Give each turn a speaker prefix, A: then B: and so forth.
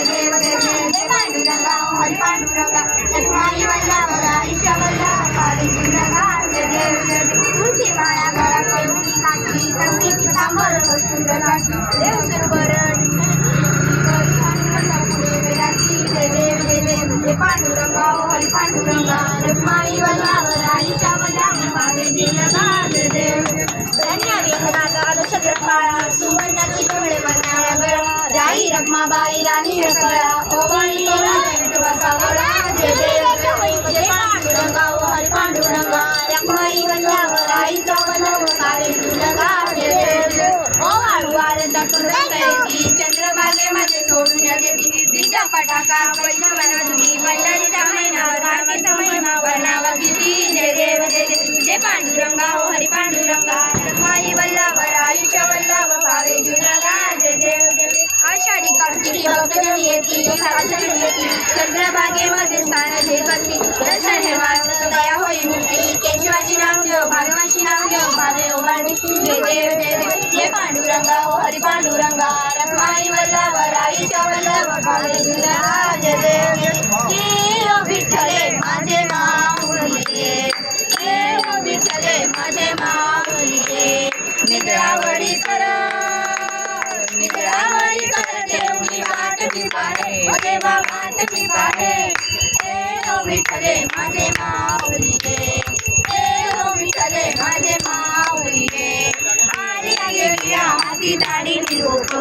A: देव जय देव जय पांडुरंगा हरी पांडुरंगा लक्ष्मी वल्लभा ईशा वल्लभा पांडुरंगा जय देव जय देव तुळशी माळा गळा कैची काठी कंठी पितांबर सुंदर लाटी देव सरोवर जय देव जय देव जय पांडुरंगा हरी पांडुरंगा लक्ष्मी वल्लभा ईशा वल्लभा पांडुरंगा जय देव धन्य वेदनाचा नक्षत्रपाळा सुवर्णाची कमळे वरणाळा गळा राई रखमाबाई राणी रसाळा ओवाळी तोरा विठोबा सावळा जय देव जय पांडुरंगा हरी पांडुरंगा रखमाई वल्लभ आईचा वल्लभ पांडुरंगा जय देव ओवाळू वारंता कुरंतयती चंद्रभागेमध्ये सोडून देती दिशा पटाका वैष्णवना तुम्ही पंढरी धामेना धार्मिक महिमा वर्णावा किती जय देव जय देव जय पांडुरंगा हरी पांडुरंगा रखमाई वल्लभ आयुष्य वल्लभ पावे जुनगा जय देव जय देव आषाढी कार्तिकी भक्तजन येती साधन येती चंद्रभागेमध्ये स्नान जे करती दर्शन दया होई मूर्ती केशवाची नाव घेऊ भागवाची नाव घेऊ भावे ओवाळी जय देव जय देव जय पांडुरंगा हरी पांडुरंगा रखमाई वल्लभ आयुष्य वल्लभ पावे जुनगा जय देव जय ओ विठ्ठले माझे माऊली जय ओ विठ्ठले माझे माऊली निद्रावळी कर निद्रावळी कर देवनी वाट की पाहे ओ देवा वाट की पाहे ए ओ विठ्ठले माझे माऊली ए ओ विठ्ठले माझे माऊली आली गेली हाती दाढी लोक